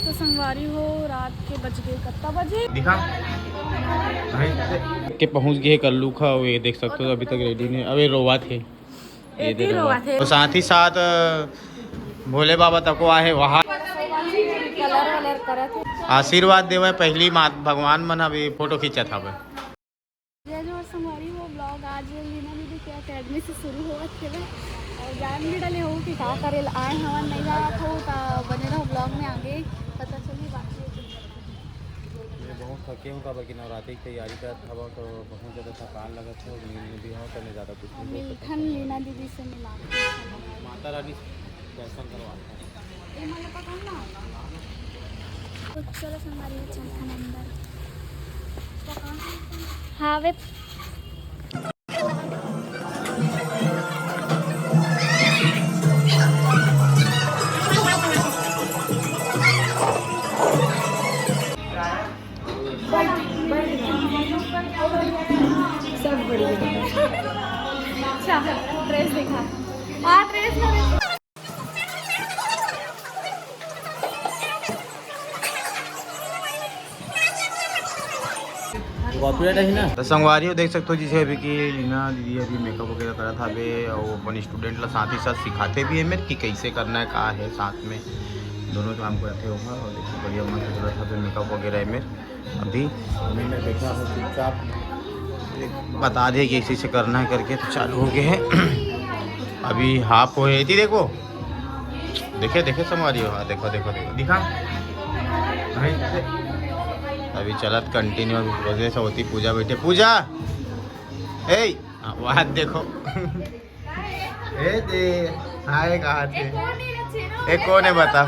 तो संगवारी हो रात के बज गए कितना बजे दिखा के पहुंच गए कल्लू खा ये देख सकते हो अभी तक रेडी नहीं अबे रोवा थे ये दे रोवा थे और साथ ही साथ भोले बाबा तको आए वहाँ कलर वलर करे थे आशीर्वाद देवे पहली मात भगवान मन अभी फोटो खींचा था जय जोर संगवारी हो ब्लॉग आज लीना दीदी के अकेडमी से शुरू हो थे और जान भी डले हो कि का करे आए हवन नहीं जात हो तो बने रहो ब्लॉग में आगे पता चली बाकी बहुत थके हूँ बाकी नवरात्रि की तैयारी करता था तो बहुत ज़्यादा थकान लगा था और नींद भी हो करने ज़्यादा कुछ नहीं मिलखन लीना दीदी से मिला माता रानी दर्शन करवाता चलो संगवारी चलखन अंदर हाँ वे सब बढ़िया अच्छा ड्रेस देखा हाँ ड्रेस तो संगवारी देख सकते हो जिसे अभी कि लीना दीदी अभी मेकअप वगैरह करा था अभी और अपन स्टूडेंट ला साथ ही साथ सिखाते भी है मेरे कि कैसे करना है कहाँ है साथ में दोनों काम करते होगा और देखिए बढ़िया मन कर रहा था मेकअप वगैरह है मेरे अभी मैंने देखा है चुपचाप बता दे कि इसी से करना है करके तो चालू हो गए हैं अभी हाफ हो थी देखो देखे देखे संगवारी हो हाँ देखो देखो देखो दिखा अभी चलत कंटिन्यू वजह से होती पूजा बैठे पूजा ए वहाँ देखो ए दे हाय कहाँ थे ए कौन है बता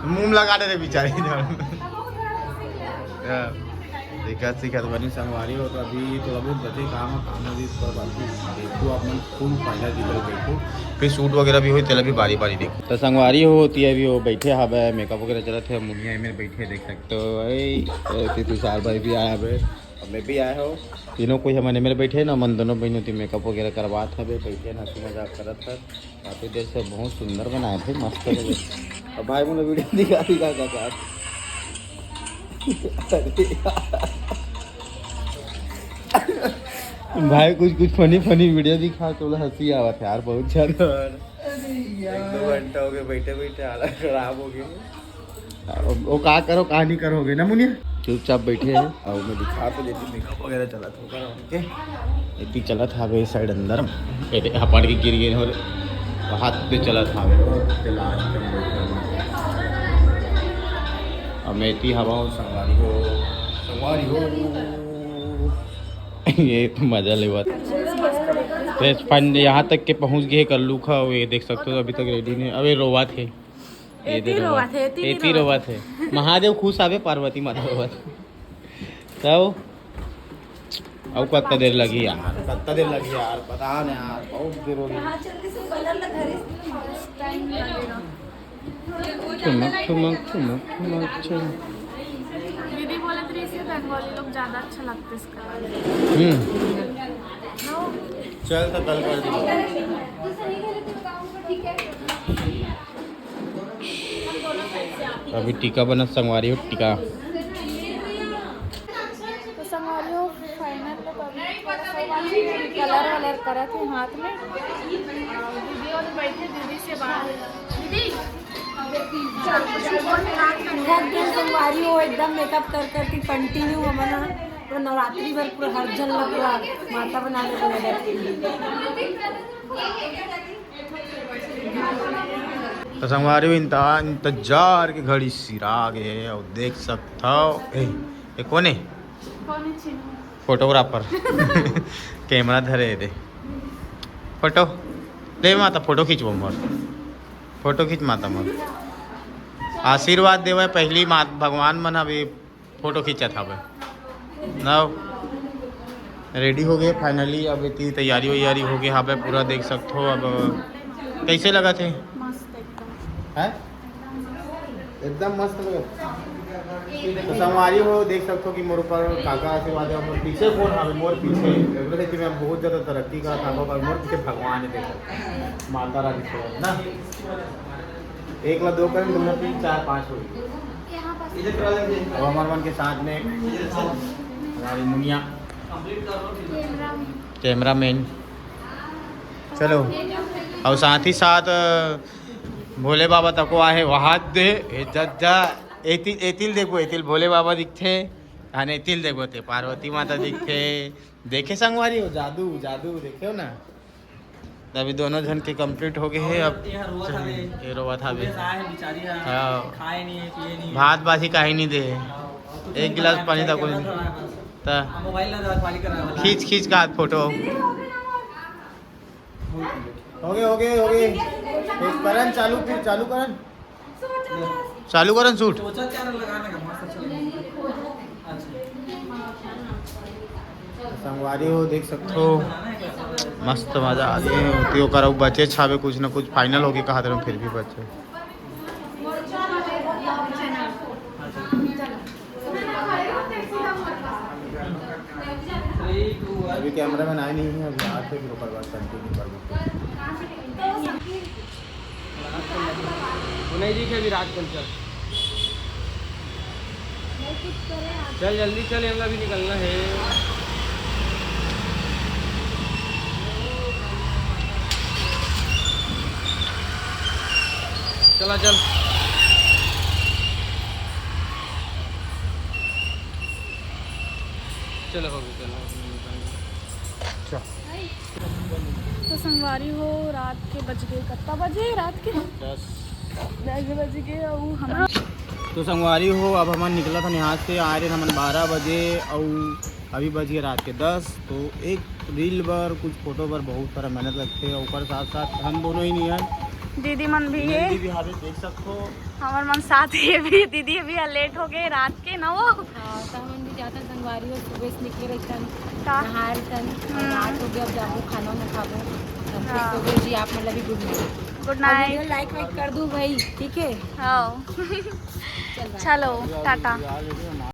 मुंह लगा दे बेचारी दिक्कत सिक्कत बनी संगवारी हो तो अभी थोड़ा बहुत बचे काम अभी देखो आप मन फुल फायदा दिलो देखो फिर सूट वगैरह भी हुई तेल भी बारी बारी देखो तो संगवारी होती है अभी वो बैठे हवे मेकअप वगैरह चलत है मुनिया में बैठे देख सकते हो तुषार भाई भी आया है और मैं भी आया हो तीनों कोई हमारे मेरे बैठे ना मन दोनों बहनों थी मेकअप वगैरह करवात है बैठे हंसी मजाक करत है काफ़ी देर से बहुत सुंदर बनाए थे मस्त और भाई मुझे वीडियो दिखा भाई कुछ फनी वीडियो दिखा तो हंसी आवा था यार बहुत ज्यादा 1-2 घंटा हो गए बैठे हालत खराब हो गई वो कहा करो कहा नहीं करोगे ना मुनिया चुपचाप बैठे हैं और मैं दिखा तो देती मेकअप वगैरह चला था उनके इतनी चला था भाई साइड अंदर हपाड़ के गिर गए और हाथ पे चला था अमेठी हवा संगवारी हो ये मजा ले बात फंड यहाँ तक के पहुँच गए कल्लू खा ये देख सकते हो अभी तक रेडी नहीं अबे रोवा थे ये दे रोवा थे महादेव खुश आवे पार्वती माता रोवा थे तब अब कितना देर लगी यार पता नहीं यार बहुत देर हो गई दीदी बोले थे इसे बंगाली लोग ज्यादा अच्छा लगता है इसका चल तो कल कर दी अभी टीका बना संगवारी हो टीका तो संगवारी हो फाइनल कलर वलर करे थे हाथ में दीदी और बैठे दीदी से बाहर दीदी संगवारी हो एकदम मेकअप करती कंटिन्यू बना तो नवरात्रि भर पूरा हर जल पूरा माता बनाने को लगा तो संगवारी इंतजार की घड़ी सिरा गए और देख सकता हो ये कौन है फोटोग्राफर कैमरा धरे दे फोटो ले माता फोटो खींचो मोर फोटो खींच माता मोर आशीर्वाद देवे पहली मात भगवान मन अभी फोटो खींचा था ना रेडी हो गए फाइनली अब इतनी तैयारी वैयारी हो गई हाँ पूरा देख सकते हो अब कैसे लगा थे मस्त एकदम है एकदम मस्त लगे। तो संगवारी हो देख सकते हो कि मोर ऊपर काका आशीर्वाद है। मोर पीछे कौन है? मोर पीछे एवरे कि मैं बहुत ज़्यादा तरक्की करा था। मोर पीछे भगवान है, देखो माता रानी से ना। 1 ला 2 करें, 2 ला 3 4 5 हो गई। अब हमारे मन के साथ में हमारी मुनिया कैमरा मैन। चलो और साथ ही साथ भोले बाबा तको आहे वाहत दे येतील देखो, येतील भोले बाबा दिखते आणि येतील देखो ते पार्वती माता दिखते। देखे संगवारी हो जादू जादू देखे हो ना। तो अभी दोनों जन के कंप्लीट हो गए हैं। अब ये रोवा था भी भात बासी काही नहीं दे, 1 गिलास पानी तक खींच खींच का फोटो हो गए। करण चालू करण शूट। संगवारी हो देख सकते हो मस्त मजा आ गई होती हो। करो बचे छावे कुछ ना कुछ फाइनल हो गए कहा तरह फिर भी बचे। अभी कैमरा मैन आए नहीं है, अभी आते फिर ऊपर बात कंटिन्यू कर नहीं दिखे विराट कोहली। चल जल्दी चल, हमला भी निकलना है। चला चल। चलो हो गया, चलो। तो संगवारी हो रात के बज गए, कितना बजे? रात के 10 बज गए। और हम तो संगवारी हो अब हम निकला था यहाँ से, आ रहे हम 12 बजे और अभी बज गए रात के 10। तो एक रील पर कुछ फोटो पर बहुत सारा मेहनत लगते है। ऊपर साथ साथ हम दोनों ही नहीं है, दीदी मन भी है। दीदी भी देख सकते हो हमार मन साथ ही भी। दीदी भी लेट हो गए रात के ना। वो तो हम भी जाता संगवारी हो, सुबह से निकले रहतन का नहाए रहतन, रात हो गया, अब जाबो खाना ना खाबो। तो गए जी आप मतलब भी good night. Good night. Like वाइक कर दूँ भाई, ठीक है। हाँ चलो टाटा।